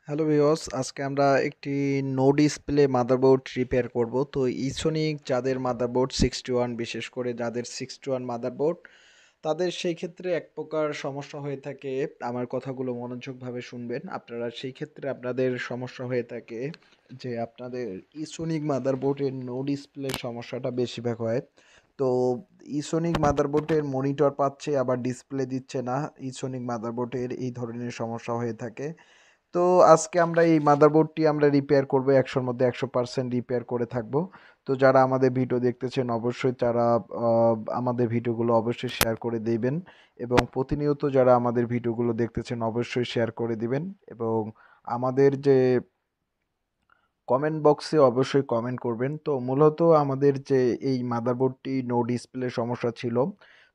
Hello viewers, আজকে আমরা একটি নো ডিসপ্লে মাদারবোর্ড রিপেয়ার করব। তো ইসোনিক যাদের মাদারবোর্ড 61, বিশেষ করে যাদের 61 মাদারবোর্ড, তাদের সেই ক্ষেত্রে এক প্রকার সমস্যা হয়ে থাকে। আমার কথাগুলো মনোযোগভাবে শুনবেন। আপনারা সেই ক্ষেত্রে আপনাদের সমস্যা হয়ে থাকে যে আপনাদের ইসোনিক মাদারবোর্ডের নো ডিসপ্লে সমস্যাটা বেশিরভাগ হয়। তো ইসোনিক মাদারবোর্ডের মনিটর পাচ্ছে আবার ডিসপ্লে দিচ্ছে না, ইসোনিক মাদারবোর্ডের এই ধরনের সমস্যা হয়ে থাকে। তো আজকে আমরা এই মাদারবোর্ডটি আমরা রিপেয়ার করব, 100-র মধ্যে 100% রিপেয়ার করে থাকবো। তো যারা আমাদের ভিডিও দেখতেছেন অবশ্যই তারা আমাদের ভিডিওগুলো অবশ্যই শেয়ার করে দিবেন, এবং প্রতিনিয়ত যারা আমাদের ভিডিওগুলো দেখতেছেন অবশ্যই শেয়ার করে দিবেন, এবং আমাদের যে কমেন্ট বক্সে অবশ্যই কমেন্ট করবেন। তো মূলত আমাদের যে এই মাদারবোর্ডটি নো ডিসপ্লে সমস্যা ছিল।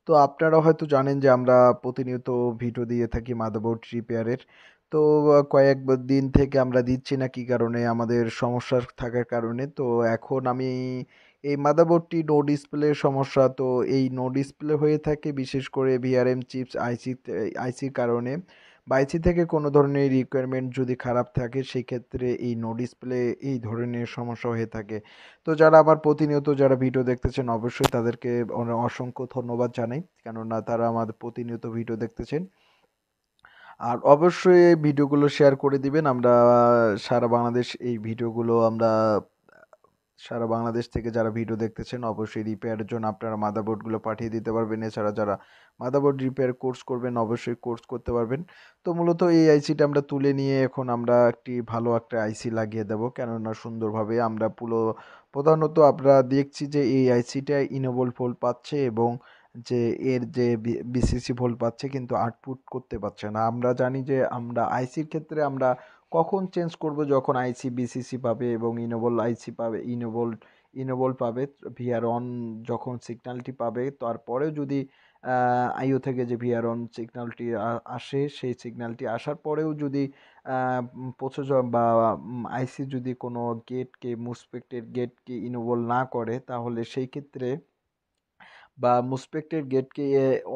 তো আপনারা হয়তো জানেন যে আমরা প্রতিনিয়ত ভিডিও দিয়ে থাকি মাদারবোর্ড রিপেয়ারের। তো কয়েক দিন থেকে আমরা দিচ্ছি না, কি কারণে, আমাদের সমস্যা থাকার কারণে। তো এখন আমি এই মাদারবোর্ডটি নো ডিসপ্লে সমস্যা, তো এই নো ডিসপ্লে হয়ে থাকে বিশেষ করে ভিআরএম চিপস আইসির কারণে। বাইচি থেকে কোনো ধরনের রিকোয়ারমেন্ট যদি খারাপ থাকে সেই ক্ষেত্রে এই নো ডিসপ্লে এই ধরনের সমস্যা হয়ে থাকে। তো যারা আমার প্রতিনিয়ত যারা ভিডিও দেখতেছেন অবশ্যই তাদেরকে অসংখ্য ধন্যবাদ জানাই, কেননা তারা আমাদের প্রতিনিয়ত ভিডিও দেখতেছেন। আর অবশ্যই এই ভিডিওগুলো শেয়ার করে দিবেন। আমরা সারা বাংলাদেশ এই ভিডিওগুলো আমরা সারা বাংলাদেশ থেকে যারা ভিডিও দেখতেছেন অবশ্যই রিপেয়ারের জন্য আপনারা মাদারবোর্ডগুলো পাঠিয়ে দিতে পারবেন। এছাড়া যারা মাদারবোর্ড রিপেয়ার কোর্স করবেন অবশ্যই কোর্স করতে পারবেন। তো মূলত এই আইসিটা আমরা তুলে নিয়ে এখন আমরা একটি ভালো একটা আইসি লাগিয়ে দেবো, কেননা সুন্দরভাবে আমরা প্রধানত আমরা দেখছি যে এই আইসিটা ইনেবল ভোল্ট পাচ্ছে, এবং যে এর যে বিসিসি ভোল্ট পাচ্ছে কিন্তু আউটপুট করতে পারছে না। আমরা জানি যে আমরা আইসির ক্ষেত্রে আমরা কখন চেঞ্জ করব, যখন আইসি বিসিসি পাবে এবং ইনেবল আইসি পাবে, ইনেবল পাবে, ভিআর অন যখন সিগন্যালটি পাবে, তারপরেও যদি আইও থেকে যে ভিআর অন সিগন্যালটি আসে, সেই সিগন্যালটি আসার পরেও যদি প্রসেসর বা আইসি যদি কোনো গেটকে মুসপেক্টেড গেটকে ইনেবল না করে, তাহলে সেই ক্ষেত্রে বা মুসপেক্টেড গেটকে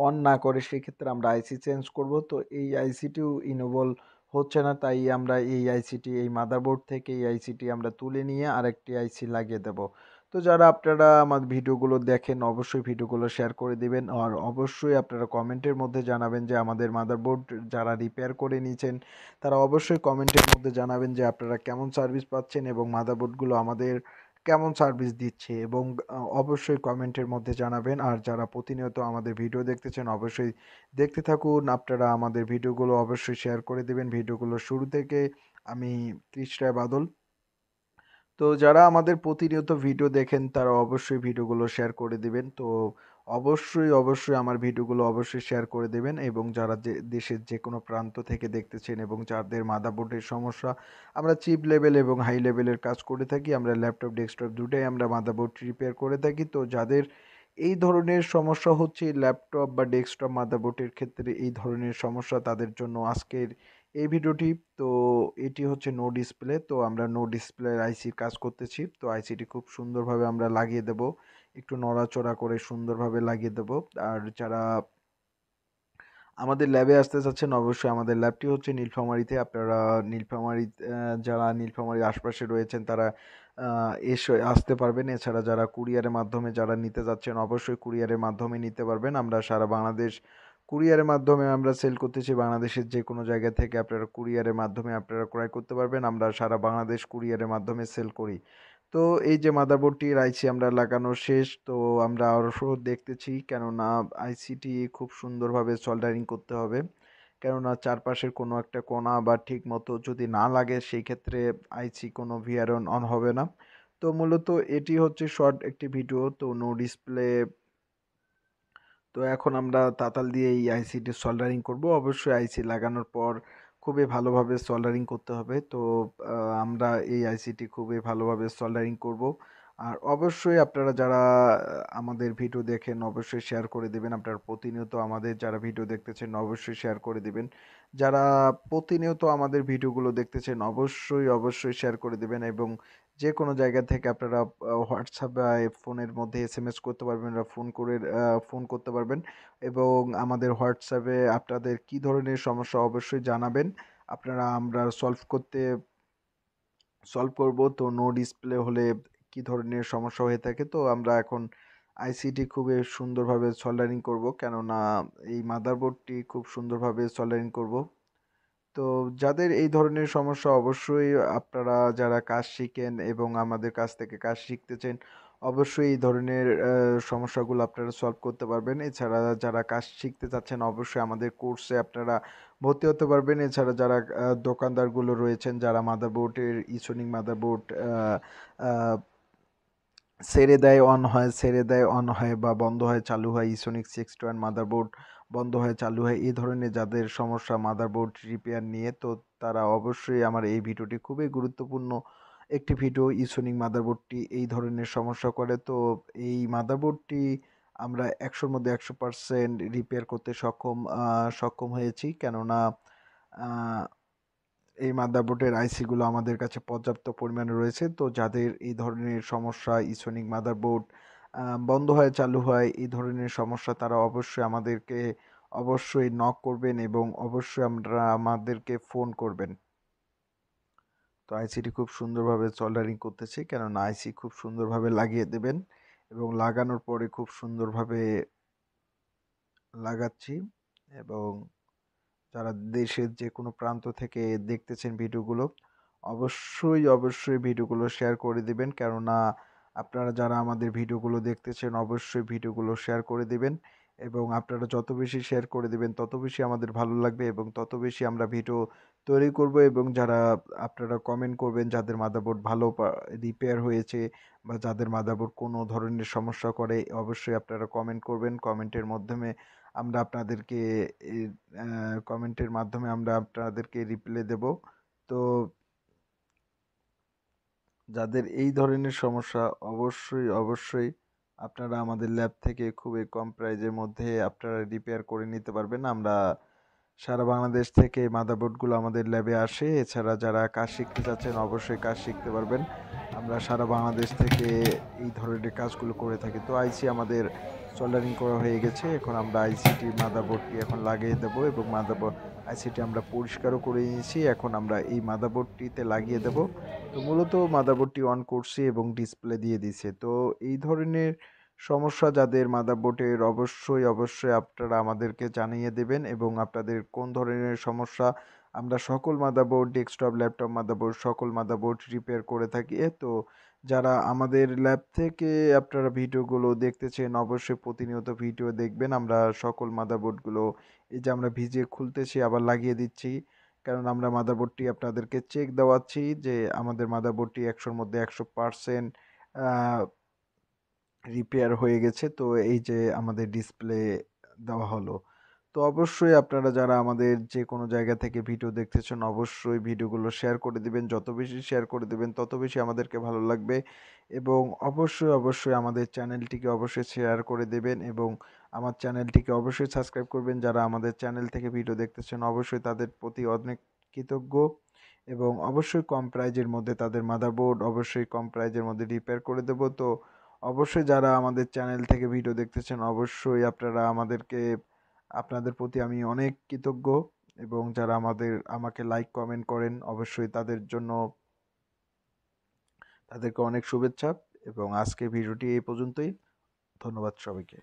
অন না করে সেক্ষেত্রে আমরা আইসি চেঞ্জ করব। তো এই আইসিটিও ইনেবল হচ্ছে না, তাই আমরা এই আইসিটি এই মাদারবোর্ড থেকে এই আইসিটি আমরা তুলে নিয়ে আরেকটি আইসি লাগিয়ে দেব। তো যারা আপনারা আমার ভিডিওগুলো দেখেন অবশ্যই ভিডিওগুলো শেয়ার করে দিবেন, আর অবশ্যই আপনারা কমেন্টের মধ্যে জানাবেন যে আমাদের মাদারবোর্ড যারা রিপেয়ার করে নিয়েছেন তারা অবশ্যই কমেন্টের মধ্যে জানাবেন যে আপনারা কেমন সার্ভিস পাচ্ছেন এবং মাদারবোর্ডগুলো আমাদের কেমন সার্ভিস দিচ্ছে, এবং অবশ্যই কমেন্টের মধ্যে জানাবেন। আর যারা প্রতিনিয়ত আমাদের ভিডিও দেখতেছেন অবশ্যই দেখতে থাকুন। আপনারা আমাদের ভিডিওগুলো অবশ্যই শেয়ার করে দেবেন। ভিডিওগুলো শুরু থেকে আমি কৃষ্ণায় বাদল। তো যারা আমাদের প্রতিনিয়ত ভিডিও দেখেন তারা অবশ্যই ভিডিওগুলো শেয়ার করে দিবেন। তো অবশ্যই আমার ভিডিওগুলো অবশ্যই শেয়ার করে দেবেন, এবং যারা যে দেশের যে কোনো প্রান্ত থেকে দেখতেছেন এবং যাদের মাদারবোর্ডের সমস্যা, আমরা চিপ লেভেল এবং হাই লেভেলের কাজ করে থাকি। আমরা ল্যাপটপ ডেস্কটপ দুটোই আমরা মাদারবোর্ড রিপেয়ার করে থাকি। তো যাদের এই ধরনের সমস্যা হচ্ছে ল্যাপটপ বা ডেস্কটপ মাদারবোর্ডের ক্ষেত্রে, এই ধরনের সমস্যা, তাদের জন্য আজকের এই ভিডিওটি। তো এটি হচ্ছে নো ডিসপ্লে। তো আমরা নো ডিসপ্লে আইসির কাজ করতেছি। তো আইসিটি খুব সুন্দরভাবে আমরা লাগিয়ে দেব, একটু নড়াচড়া করে সুন্দরভাবে লাগিয়ে দেব। আর যারা আমাদের ল্যাবে আসতে চাচ্ছেন অবশ্যই আমাদের ল্যাবটি হচ্ছে নীলফামারীতে। আপনারা নীলফামারী যারা নীলফামারীর আশপাশে রয়েছেন তারা এসে আসতে পারবেন। এছাড়া যারা কুরিয়ারের মাধ্যমে যারা নিতে যাচ্ছেন অবশ্যই কুরিয়ারের মাধ্যমে নিতে পারবেন। আমরা সারা বাংলাদেশ কুরিয়ারের মাধ্যমে আমরা সেল করতেছি। বাংলাদেশের যে কোনো জায়গা থেকে আপনারা কুরিয়ারের মাধ্যমে আপনারা ক্রয় করতে পারবেন। আমরা সারা বাংলাদেশ কুরিয়ারের মাধ্যমে সেল করি। তো এই যে মাদারবোর্ডটির আইসি আমরা লাগানো শেষ। তো আমরা আরও দেখতেছি, কেননা আইসিটি খুব সুন্দরভাবে সোল্ডারিং করতে হবে, কেননা চারপাশের কোনো একটা কোণা বা ঠিক মতো যদি না লাগে সেই ক্ষেত্রে আইসি কোনো ভিআর অন অন হবে না। তো মূলত এটি হচ্ছে শর্ট একটি ভিডিও, তো নো ডিসপ্লে। তো এখন আমরা তাতাল দিয়ে এই আইসিটি সোল্ডারিং করব। অবশ্যই আইসি লাগানোর পর খুবই ভালোভাবে সোল্ডারিং করতে হবে। তো আমরা এই আইসিটি খুবই ভালোভাবে সোল্ডারিং করব। আর অবশ্যই আপনারা যারা আমাদের ভিডিও দেখেন অবশ্যই শেয়ার করে দেবেন। আপনারা প্রতিনিয়ত আমাদের যারা ভিডিও দেখতেছেন অবশ্যই শেয়ার করে দিবেন। যারা প্রতিনিয়ত আমাদের ভিডিওগুলো দেখতেছেন অবশ্যই শেয়ার করে দিবেন, এবং যে কোনো জায়গা থেকে আপনারা হোয়াটসঅ্যাপ বা ফোনের মধ্যে এসএমএস করতে পারবেন বা ফোন করতে পারবেন, এবং আমাদের হোয়াটসঅ্যাপে আপনাদের কী ধরনের সমস্যা অবশ্যই জানাবেন। আমরা সলভ করব। তো নো ডিসপ্লে হলে কি ধরনের সমস্যা হয়ে থাকে, তো আমরা এখন আইসিটি খুবই সুন্দরভাবে সোল্ডারিং করব, কেননা এই মাদারবোর্ডটি খুব সুন্দরভাবে সোল্ডারিং করব। তো যাদের এই ধরনের সমস্যা, অবশ্যই আপনারা যারা কাজ শিখেন এবং আমাদের কাছ থেকে কাজ শিখতেছেন, অবশ্যই এই ধরনের সমস্যাগুলো আপনারা সলভ করতে পারবেন। এছাড়া যারা কাজ শিখতে চাচ্ছেন, অবশ্যই আমাদের কোর্সে আপনারা ভর্তি হতে পারবেন। এছাড়া যারা দোকানদারগুলো রয়েছেন, যারা মাদারবোর্ডের ইসোনিক মাদারবোর্ড ছেড়ে দেয় অন হয়, ছেড়ে দেয় অন হয়, বা বন্ধ হয় চালু হয়, ইসোনিক 61 মাদারবোর্ড বন্ধ হয় চালু হয়, এই ধরনের যাদের সমস্যা মাদারবোর্ড রিপেয়ার নিয়ে, তো তারা অবশ্যই আমার এই ভিডিওটি খুবই গুরুত্বপূর্ণ একটি ভিডিও। ইসোনিক মাদারবোর্ডটি এই ধরনের সমস্যা করে, তো এই মাদারবোর্ডটি আমরা 100-র মধ্যে 100% রিপেয়ার করতে সক্ষম হয়েছি, কেননা এই মাদারবোর্ডের আইসিগুলো আমাদের কাছে পর্যাপ্ত পরিমাণে রয়েছে। তো যাদের এই ধরনের সমস্যা, ইসোনিক মাদারবোর্ড বন্ধ হয় চালু হয়, এই ধরনের সমস্যা, তারা অবশ্যই নক করবেন এবং অবশ্যই আমাদেরকে ফোন করবেন। তো আইসিটি খুব সুন্দরভাবে সোল্ডারিং করতেছি, কেননা আইসি খুব সুন্দরভাবে লাগিয়ে দেবেন এবং লাগানোর পরে খুব সুন্দরভাবে লাগাচ্ছি। এবং যারা দেশের যে কোনো প্রান্ত থেকে দেখতেছেন ভিডিওগুলো, অবশ্যই ভিডিওগুলো শেয়ার করে দিবেন, কেননা আপনারা যারা আমাদের ভিডিওগুলো দেখতেছেন, অবশ্যই ভিডিওগুলো শেয়ার করে দিবেন। এবং আপনারা যত বেশি শেয়ার করে দিবেন, তত বেশি আমাদের ভালো লাগবে এবং তত বেশি আমরা ভিডিও তৈরি করব। এবং যারা আপনারা কমেন্ট করবেন, যাদের মাদারবোর্ড ভালো রিপেয়ার হয়েছে বা যাদের মাদারবোর্ড কোনো ধরনের সমস্যা করে, অবশ্যই আপনারা কমেন্ট করবেন। আমরা আপনাদেরকে কমেন্টের মাধ্যমে আমরা আপনাদেরকে রিপ্লাই দেব। তো যাদের এই ধরনের সমস্যা, অবশ্যই আপনারা আমাদের ল্যাব থেকে খুবই কম প্রাইজের মধ্যে আপনারা রিপেয়ার করে নিতে পারবেন। আমরা সারা বাংলাদেশ থেকে মাদারবোর্ডগুলো আমাদের ল্যাবে আসে। এছাড়া যারা কাজ শিখতে চাচ্ছেন, অবশ্যই কাজ শিখতে পারবেন। আমরা সারা বাংলাদেশ থেকে এই ধরনের কাজগুলো করে থাকি। তো আইসি আমাদের সোল্ডারিং করা হয়ে গেছে। এখন আমরা মাদারবোর্ডটি এখন লাগিয়ে দেব এবং আইসিটি আমরা পরিষ্কারও করে নিয়েছি। এখন আমরা এই মাদারবোর্ডটিতে লাগিয়ে দেব। তো মূলত মাদারবোর্ডটি অন করছি এবং ডিসপ্লে দিয়ে দিছে। তো এই ধরনের সমস্যা যাদের মাদারবোর্ডের, অবশ্যই আপনারা আমাদেরকে জানিয়ে দেবেন এবং আপনাদের কোন ধরনের সমস্যা, আমরা সকল মাদারবোর্ড, ডেস্কটপ, ল্যাপটপ মাদারবোর্ড, সকল মাদারবোর্ড রিপেয়ার করে থাকি। তো যারা আমাদের ল্যাব থেকে আপনারা ভিডিওগুলো দেখতেছেন, অবশ্যই প্রতিনিয়ত ভিডিও দেখবেন। আমরা সকল মাদারবোর্ডগুলো এই যে আমরা ভিজিয়ে খুলতেছি, আবার লাগিয়ে দিচ্ছি, কারণ আমরা মাদারবোর্ডটি আপনাদেরকে চেক দেওয়াচ্ছি যে আমাদের মাদারবোর্ডটি 100-র মধ্যে 100% রিপেয়ার হয়ে গেছে। তো এই যে আমাদের ডিসপ্লে দেওয়া হলো। তো অবশ্যই আপনারা যারা আমাদের যে কোনো জায়গা থেকে ভিডিও দেখতেছেন, অবশ্যই ভিডিওগুলো শেয়ার করে দিবেন। যত বেশি শেয়ার করে দিবেন, তত বেশি আমাদেরকে ভালো লাগবে। এবং অবশ্যই আমাদের চ্যানেলটিকে অবশ্যই শেয়ার করে দেবেন এবং আমার চ্যানেলটিকে অবশ্যই সাবস্ক্রাইব করবেন। যারা আমাদের চ্যানেল থেকে ভিডিও দেখতেছেন, অবশ্যই তাদের প্রতি অনেক কৃতজ্ঞ। এবং অবশ্যই কম প্রাইজের মধ্যে তাদের মাদারবোর্ড অবশ্যই কম প্রাইজের মধ্যে রিপেয়ার করে দেব। তো অবশ্যই যারা আমাদের চ্যানেল থেকে ভিডিও দেখতেছেন, অবশ্যই আপনাদের প্রতি আমি অনেক কৃতজ্ঞ। এবং যারা আমাকে লাইক কমেন্ট করেন, অবশ্যই তাদেরকে অনেক শুভেচ্ছা। এবং আজকে ভিডিওটি এই পর্যন্তই। ধন্যবাদ সবাইকে।